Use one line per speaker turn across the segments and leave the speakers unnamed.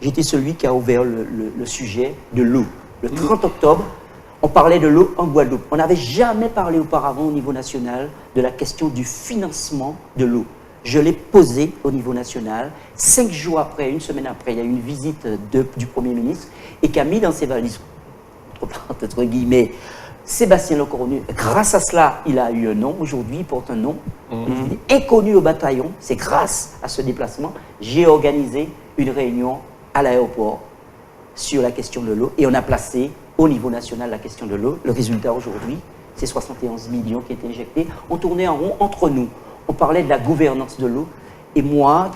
j'étais celui qui a ouvert le sujet de l'eau. Le 30 octobre, on parlait de l'eau en Guadeloupe. On n'avait jamais parlé auparavant au niveau national de la question du financement de l'eau. Je l'ai posé au niveau national. 5 jours après, une semaine après, il y a eu une visite du Premier ministre et qui a mis dans ses valises, entre guillemets, Sébastien Lecornu. Grâce à cela, il a eu un nom. Aujourd'hui, il porte un nom. Il est inconnu au bataillon. C'est grâce à ce déplacement. J'ai organisé une réunion à l'aéroport sur la question de l'eau et on a placé au niveau national la question de l'eau. Le résultat aujourd'hui, c'est 71 millions qui étaient injectés. On tournait en rond entre nous. On parlait de la gouvernance de l'eau. Et moi,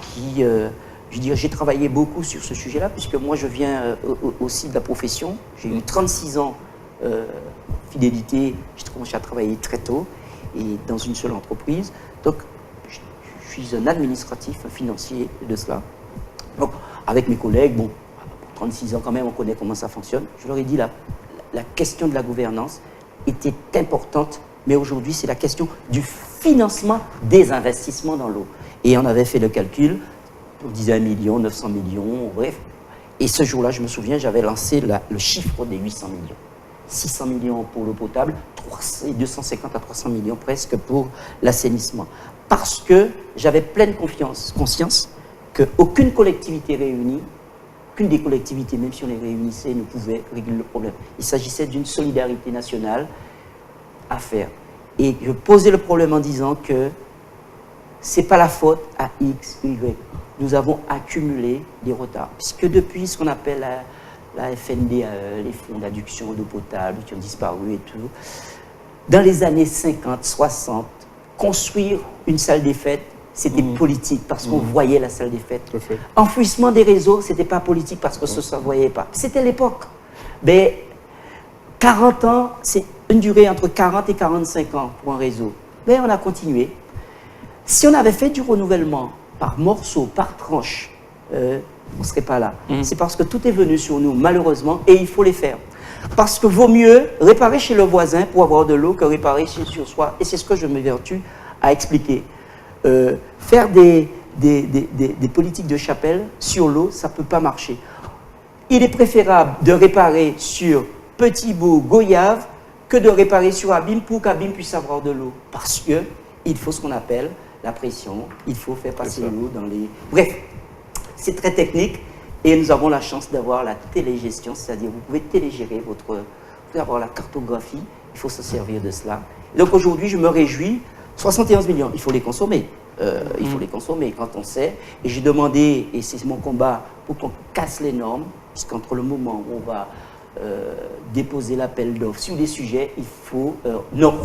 j'ai travaillé beaucoup sur ce sujet-là, puisque moi, je viens aussi de la profession. J'ai eu 36 ans fidélité. J'ai commencé à travailler très tôt et dans une seule entreprise. Donc, je suis un administratif, un financier de cela. Donc, avec mes collègues, bon, 36 ans quand même, on connaît comment ça fonctionne. Je leur ai dit, la question de la gouvernance était importante, mais aujourd'hui, c'est la question du financement des investissements dans l'eau. Et on avait fait le calcul, on disait 1 million, 900 millions, bref. Et ce jour-là, je me souviens, j'avais lancé le chiffre des 800 millions. 600 millions pour l'eau potable, 250 à 300 millions presque pour l'assainissement. Parce que j'avais pleine conscience qu'aucune collectivité réunie, qu'une des collectivités, même si on les réunissait, ne pouvait régler le problème. Il s'agissait d'une solidarité nationale à faire. Et je posais le problème en disant que ce n'est pas la faute à X, Y. Nous avons accumulé des retards. Puisque depuis ce qu'on appelle la FNDAE, les fonds d'adduction d'eau potable qui ont disparu et tout, dans les années 50, 60, construire une salle des fêtes, c'était politique parce qu'on voyait la salle des fêtes. Enfouissement des réseaux, ce n'était pas politique parce que ça ne se voyait pas. C'était l'époque. Mais 40 ans, c'est une durée entre 40 et 45 ans pour un réseau. Mais on a continué. Si on avait fait du renouvellement par morceaux, par tranche, on ne serait pas là. C'est parce que tout est venu sur nous, malheureusement, et il faut les faire. Parce que vaut mieux réparer chez le voisin pour avoir de l'eau que réparer sur soi. Et c'est ce que je m'évertue à expliquer. Faire des politiques de chapelle sur l'eau, ça ne peut pas marcher. Il est préférable de réparer sur Petit Bout, Goyave, que de réparer sur Abîme pour qu'Abîme puisse avoir de l'eau. Parce qu'il faut ce qu'on appelle la pression, il faut faire passer l'eau dans les... Bref, c'est très technique et nous avons la chance d'avoir la télégestion, c'est-à-dire vous pouvez télégérer vous pouvez avoir la cartographie, il faut se servir de cela. Donc aujourd'hui, je me réjouis, 71 millions, il faut les consommer. Il faut les consommer quand on sait. Et j'ai demandé, et c'est mon combat, pour qu'on casse les normes, puisqu'entre le moment où on va déposer l'appel d'offres sur des sujets, il faut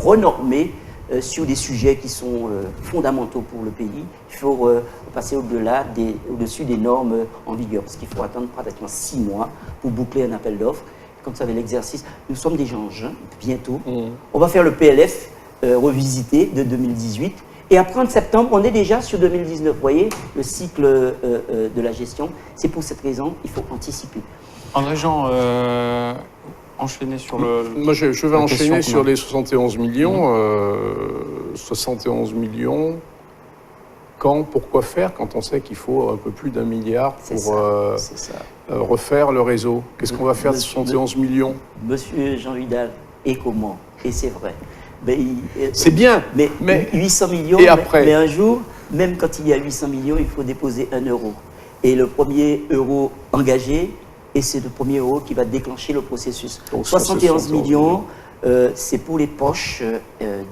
renormer sur des sujets qui sont fondamentaux pour le pays. Il faut passer au-dessus des normes en vigueur, parce qu'il faut attendre pratiquement 6 mois pour boucler un appel d'offres. Comme vous savez, l'exercice, nous sommes déjà en juin, bientôt. On va faire le PLF revisité de 2018. Et après, en septembre, on est déjà sur 2019. Vous voyez, le cycle de la gestion. C'est pour cette raison qu'il faut anticiper.
André-Jean, enchaîner sur le...
Moi, je vais enchaîner sur les 71 millions. 71 millions, quand, pourquoi faire, quand on sait qu'il faut un peu plus d'1 milliard pour refaire le réseau? Qu'est-ce qu'on va faire de 71 millions?
Monsieur Jean Vidal, et comment? Et c'est vrai.
C'est bien,
mais 800 millions,
et après
mais un jour, même quand il y a 800 millions, il faut déposer 1 euro. Et le premier euro engagé, et c'est le premier euro qui va déclencher le processus. Donc, 71 millions, c'est pour les poches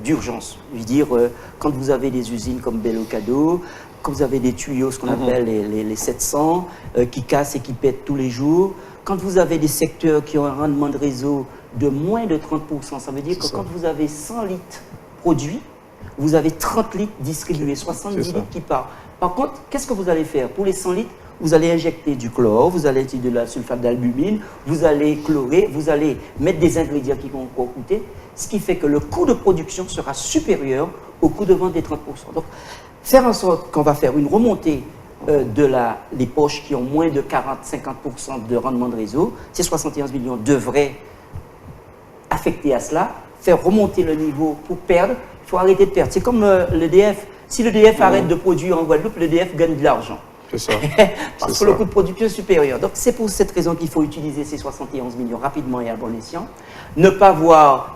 d'urgence. Je veux dire, quand vous avez des usines comme Belocado, quand vous avez des tuyaux, ce qu'on appelle les 700, qui cassent et qui pètent tous les jours, quand vous avez des secteurs qui ont un rendement de réseau de moins de 30%, ça veut dire que quand vous avez 100 litres produits, vous avez 30 litres distribués, 70 litres qui partent. Par contre, qu'est-ce que vous allez faire? Pour les 100 litres, vous allez injecter du chlore, vous allez injecter de la sulfate d'albumine, vous allez chlorer, vous allez mettre des ingrédients qui vont encore coûter, ce qui fait que le coût de production sera supérieur au coût de vente des 30%. Donc, faire en sorte qu'on va faire une remontée les poches qui ont moins de 40-50% de rendement de réseau, ces 71 millions devraient affecter à cela, faire remonter le niveau pour perdre, il faut arrêter de perdre. C'est comme l'EDF. Si l'EDF arrête de produire en Guadeloupe, l'EDF gagne de l'argent.
C'est ça.
Parce que le coût de production est supérieur. Donc c'est pour cette raison qu'il faut utiliser ces 71 millions rapidement et à bon escient. Ne pas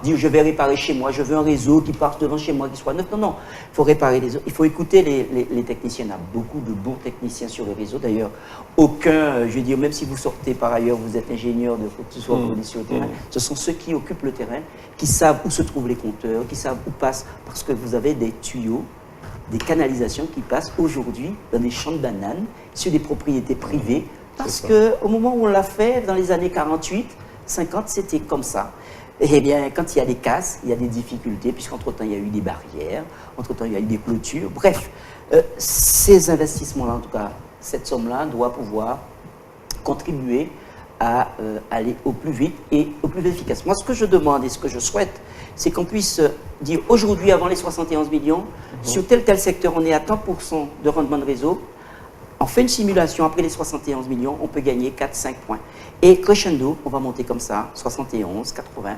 dire je vais réparer chez moi, je veux un réseau qui passe devant chez moi, qui soit neuf. Non, non, il faut réparer les autres. Il faut écouter les techniciens. Il y a beaucoup de bons techniciens sur les réseaux. D'ailleurs, aucun, je veux dire, même si vous sortez par ailleurs, vous êtes ingénieur de quoi que ce soit, vous venez sur le terrain, ce sont ceux qui occupent le terrain, qui savent où se trouvent les compteurs, qui savent où passent, parce que vous avez des tuyaux, des canalisations qui passent aujourd'hui dans des champs de bananes, sur des propriétés privées, parce qu'au moment où on l'a fait, dans les années 48, 50, c'était comme ça. Eh bien, quand il y a des casses, il y a des difficultés, puisqu'entre-temps, il y a eu des barrières, entre-temps, il y a eu des clôtures. Bref, ces investissements-là, en tout cas, cette somme-là doit pouvoir contribuer à aller au plus vite et au plus efficace. Moi, ce que je demande et ce que je souhaite, c'est qu'on puisse dire aujourd'hui, avant les 71 millions, sur tel secteur, on est à 30% de rendement de réseau. On fait une simulation, après les 71 millions, on peut gagner 4-5 points. Et crescendo, on va monter comme ça, 71, 80,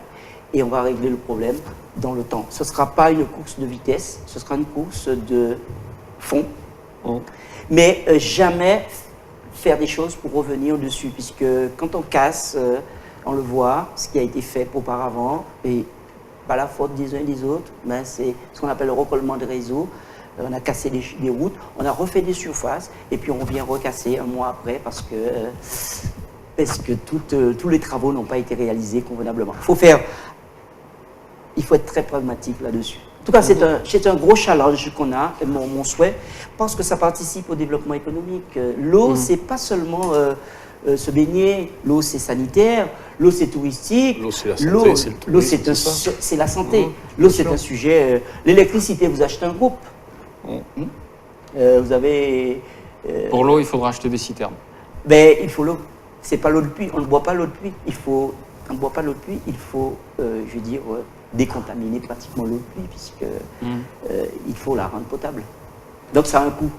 et on va régler le problème dans le temps. Ce ne sera pas une course de vitesse, ce sera une course de fond, mais jamais faire des choses pour revenir dessus, puisque quand on casse, on le voit, ce qui a été fait auparavant, et pas la faute des uns et des autres, mais c'est ce qu'on appelle le recollement de réseau. On a cassé des routes, on a refait des surfaces, et puis on vient recasser un mois après parce que tous les travaux n'ont pas été réalisés convenablement. Il faut être très pragmatique là-dessus. En tout cas, c'est un gros challenge qu'on a, mon souhait, parce que ça participe au développement économique. L'eau, c'est pas seulement se baigner, l'eau c'est sanitaire, l'eau c'est touristique,
l'eau c'est la santé,
l'eau c'est la santé, l'eau c'est un sujet. L'électricité, vous achetez un groupe. Vous avez.
Pour l'eau, il faudra acheter des citernes.
Ben, il faut l'eau. C'est pas l'eau de pluie. On ne boit pas l'eau de pluie. On ne boit pas l'eau de pluie. Il faut, je veux dire, décontaminer pratiquement l'eau de pluie puisque il faut la rendre potable. Donc ça a un coût.